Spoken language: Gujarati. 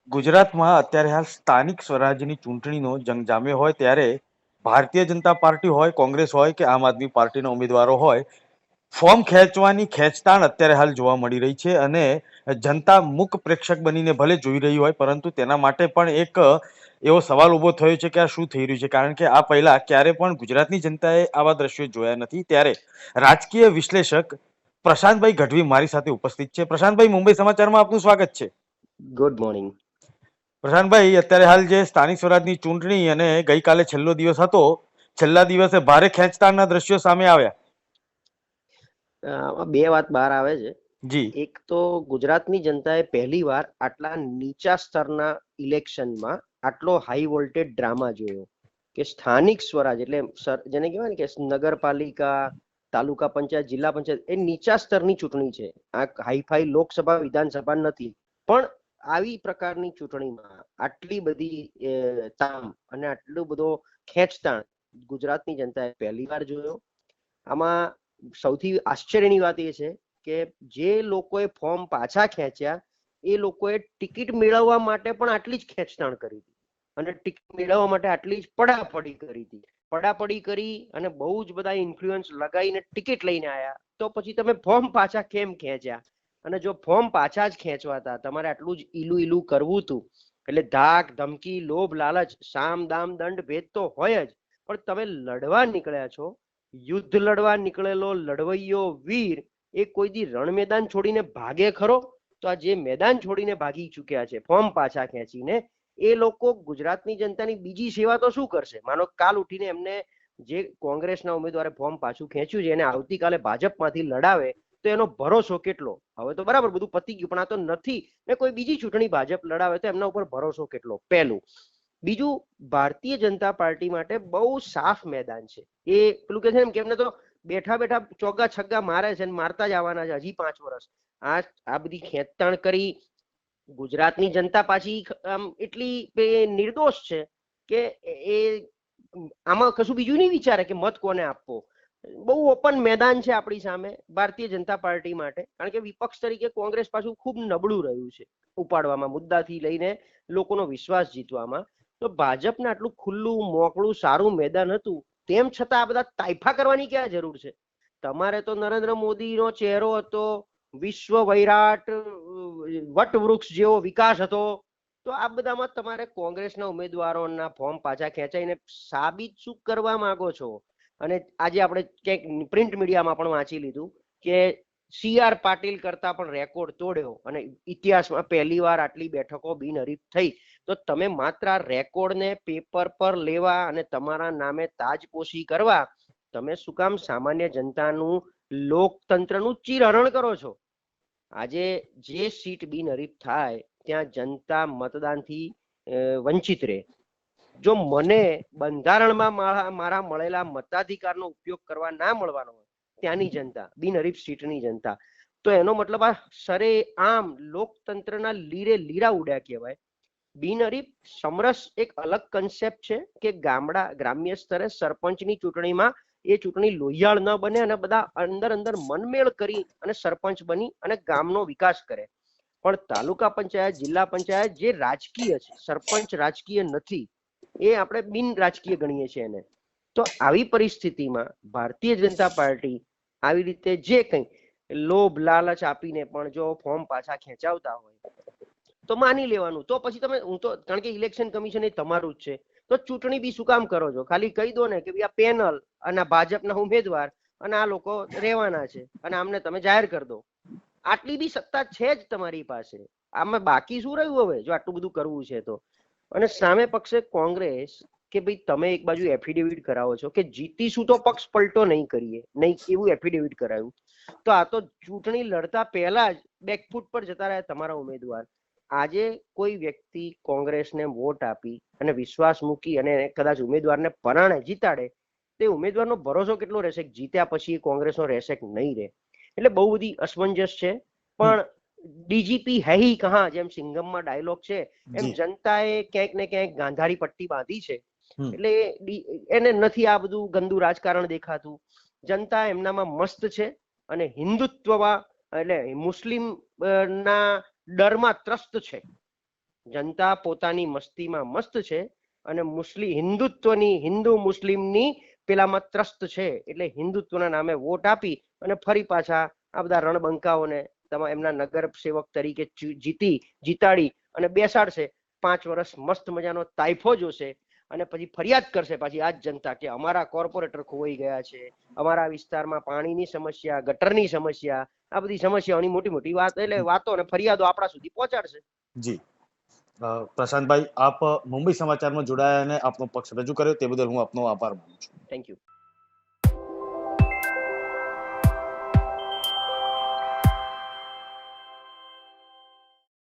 ગુજરાતમાં અત્યારે હાલ સ્થાનિક સ્વરાજ્યની ચૂંટણીનો જંગ જામ્યો હોય ત્યારે ભારતીય જનતા પાર્ટી હોય, કોંગ્રેસ હોય કે આમ આદમી પાર્ટીના ઉમેદવારો હોય, ફોર્મ ખેંચવાની ખેંચતાણ અત્યારે હાલ જોવા મળી રહી છે અને જનતા મૂક પ્રેક્ષક બનીને ભલે જોઈ રહી હોય, પરંતુ તેના માટે પણ એક એવો સવાલ ઉભો થયો છે કે આ શું થઈ રહ્યું છે. કારણ કે આ પહેલા ક્યારે પણ ગુજરાતની જનતાએ આવા દ્રશ્યો જોયા નથી. ત્યારે રાજકીય વિશ્લેષક પ્રશાંતભાઈ ગઢવી મારી સાથે ઉપસ્થિત છે. પ્રશાંતભાઈ, મુંબઈ સમાચારમાં આપનું સ્વાગત છે. Good morning. પ્રશાંતભાઈ, અત્યારે હાલ જે સ્થાનિક સ્વરાજની ચૂંટણી અને ગઈકાલે છેલ્લો દિવસ હતો, છેલ્લા દિવસે ભારે ખેંચતાણના દ્રશ્યો સામે આવ્યા. આમાં બે વાત બહાર આવે છે. જી. એક તો ગુજરાતની જનતાએ પહેલીવાર આટલા નીચા સ્તરના ઇલેક્શનમાં આટલો હાઈ વોલ્ટેજ ડ્રામા જોયો કે સ્થાનિક સ્વરાજ એટલે જેને કહેવાય ને કે નગરપાલિકા, તાલુકા પંચાયત, જિલ્લા પંચાયત એ નીચા સ્તરની ચૂંટણી છે. આ હાઈફાઈ લોકસભા, વિધાનસભા નથી. પણ આવી પ્રકારની ચૂંટણીમાં આટલી બધી તામ અને આટલું બધો ખેંચતાણ ગુજરાતની જનતાએ પહેલીવાર જોયો. આમાં સૌથી આશ્ચર્યની વાત એ છે કે જે લોકોએ ફોર્મ પાછા ખેંચ્યા એ લોકોએ ટિકિટ મેળવવા માટે પણ આટલી જ ખેંચતાણ કરી હતી અને ટિકિટ મેળવવા માટે આટલી જ પડાપડી કરી હતી. પડાપડી કરી અને બહુ જ બધા ઇન્ફ્લુઅન્સ લગાવીને ટિકિટ લઈને આવ્યા. તો પછી તમે ફોર્મ પાછા કેમ ખેંચ્યા? અને જો ફોર્મ પાછા જ ખેંચવા હતા, તમારે આટલું જ ઈલું ઈલું કરવું હતું, એટલે ધાક ધમકી, લોભ લાલચ, સામ દામ દંડ ભેદ તો હોય જ, પણ તમે લડવા નીકળ્યા છો, યુદ્ધ લડવા નીકળેલો લડવૈયો વીર એ કોઈ દી રણ મેદાન છોડીને ભાગે ખરો? તો આ જે મેદાન છોડીને ભાગી ચૂક્યા છે ફોર્મ પાછા ખેંચીને, એ લોકો ગુજરાતની જનતાની બીજી સેવા તો શું કરશે? માનો કાલ ઉઠીને એમને જે કોંગ્રેસના ઉમેદવારે ફોર્મ પાછું ખેંચ્યું છે એને આવતીકાલે ભાજપમાંથી લડાવે તો એનો ભરોસો કેટલો? હવે તો બરાબર બધું પતી ગયું, પણ આ તો નથી ને કોઈ બીજી ચૂંટણી ભાજપ લડાવે તો એમના ઉપર ભરોસો કેટલો? પહેલું. બીજું, ભારતીય જનતા પાર્ટી માટે બહુ સાફ મેદાન છે. એ પેલું કે છે ને કે એમને તો બેઠા બેઠા ચોગ્ગા છગ્ગા મારે છે અને મારતા જ આવવાના છે હજી 5 વર્ષ. આ બધી ખેંચતાણ કરી ગુજરાતની જનતા પાછી એટલી નિર્દોષ છે કે એ આમાં કશું બીજું નહીં વિચારે કે મત કોને આપવો. બહુ ઓપન મેદાન છે આપણી સામે ભારતીય જનતા પાર્ટી માટે. કારણ કે વિપક્ષ તરીકે કોંગ્રેસ પાછું ખૂબ નબળું રહ્યું છે ઉપાડવામાં, મુદ્દાથી લઈને લોકોનો વિશ્વાસ જીતવામાં. તો ભાજપને આટલું ખુલ્લું, મોકળું, સારું મેદાન હતું, તેમ છતાં આ બધા તાઇફા કરવાની ક્યાં જરૂર છે? તમારે તો નરેન્દ્ર મોદીનો ચહેરો હતો, વિશ્વ વૈરાટ વટવૃક્ષ જેવો વિકાસ હતો. તો આ બધામાં તમારે કોંગ્રેસના ઉમેદવારોના ફોર્મ પાછા ખેંચાઈને સાબિત શું કરવા માંગો છો? અને આજે આપણે ક્યાંક પ્રિન્ટ મીડિયામાં પણ વાંચી લીધું કે CR પાટીલ કરતા પણ રેકોર્ડ તોડ્યો અને ઇતિહાસમાં પહેલીવાર આટલી બેઠકો બિનહરીફ થઈ. તો તમે માત્ર આ રેકોર્ડને પેપર પર લેવા અને તમારા નામે તાજપોશી કરવા તમે શું કામ સામાન્ય જનતાનું, લોકતંત્રનું ચીરહરણ કરો છો? આજે જે સીટ બિનહરીફ થાય ત્યાં જનતા મતદાનથી વંચિત રહે. જો મને બંધારણમાં મારા મળેલા મતાધિકારનો ઉપયોગ કરવા ના મળવાનો હોય ત્યાંની જનતા, બિનહરીફ સીટની જનતા, તો એનો મતલબ આ સરેઆમ લોકતંત્રના લીરે લીરા ઉડ્યા કહેવાય. બિનહરીફ સમરસ એક અલગ કન્સેપ્ટ છે કે ગ્રામ્ય સ્તરે સરપંચની ચૂંટણીમાં એ ચૂંટણી લોહિયાળ ન બને અને બધા અંદર મનમેળ કરી અને સરપંચ બની અને ગામનો વિકાસ કરે. પણ તાલુકા પંચાયત, જિલ્લા પંચાયત જે રાજકીય છે, સરપંચ રાજકીય નથી, એ આપણે બિન રાજકીય ગણીએ છીએ એને. તો આવી પરિસ્થિતિમાં ભારતીય જનતા પાર્ટી આવી રીતે જે કંઈ લોભ લાલચ આપીને પણ જો ફોર્મ પાછા ખેંચાવતા હોય તો માની લેવાનું. તો પછી તમે, હું તો, કારણ કે ઇલેક્શન કમિશન એ તમારું જ છે, તો ચૂંટણી બી શું કામ કરો છો? ખાલી કહી દો ને કે ભાઈ આ પેનલ અને ભાજપના ઉમેદવાર અને આ લોકો રહેવાના છે અને આમને તમે જાહેર કરી દો. આટલી બી સત્તા છે જ તમારી પાસે. આમાં બાકી શું રહ્યું હવે જો આટલું બધું કરવું છે તો? અને સામે પક્ષે કોંગ્રેસ કે ભાઈ તમે એક બાજુ એફિડેવિટ કરાવો છો કે જીતીશું તો પક્ષ પલટો નહીં કરીએ, નહીં, એવું એફિડેવિટ કરાયું. તો આ તો ચૂંટણી લડતા પહેલા જ બેકફૂટ પર જતા રહ્યા તમારા ઉમેદવાર. આજે કોઈ વ્યક્તિ કોંગ્રેસને વોટ આપી અને વિશ્વાસ મૂકી અને કદાચ ઉમેદવારને પરાણે જીતાડે, તે ઉમેદવારનો ભરોસો કેટલો રહેશે કે જીત્યા પછી કોંગ્રેસનો રહેશે કે નહીં રહે? એટલે બહુ બધી અસમંજસ છે. પણ ડીજીપી હૈ હી કહા, જેમ સિંઘમમાં ડાયલોગ છે, એમ જનતાએ ક્યાંક ને ક્યાંક ગાંધારી પટ્ટી બાંધી છે. એટલે એને નથી આ બધું ગંદુ રાજકારણ દેખાતું. જનતા એમનામાં મસ્ત છે અને હિન્દુત્વમાં એટલે મુસ્લિમ ના ડરમાં ત્રસ્ત છે. જનતા પોતાની મસ્તીમાં મસ્ત છે અને હિન્દુત્વની હિન્દુ મુસ્લિમની પેલામાં ત્રસ્ત છે, એટલે હિન્દુત્વના નામે વોટ આપી અને ફરી પાછા આ બધા રણબંકાઓને એમના નગર સેવક તરીકે જીતાડી અને બેસાડશે. 5 વર્ષ મસ્ત મજાનો તાઇફો જોશે અને પછી ફરિયાદ કરશે પાછી આ જ જનતા કે અમારા કોર્પોરેટર ખોવાઈ ગયા છે, અમારા વિસ્તારમાં પાણીની સમસ્યા, ગટરની સમસ્યા, આ બધી સમસ્યાઓની મોટી મોટી વાતો અને ફરિયાદો આપણા સુધી પહોંચાડશે. જી પ્રશાંતભાઈ, આપ મુંબઈ સમાચારમાં જોડાયા અને આપનો પક્ષ રજૂ કર્યો તે બદલ હું આપનો આભાર માનું છું. Thank you.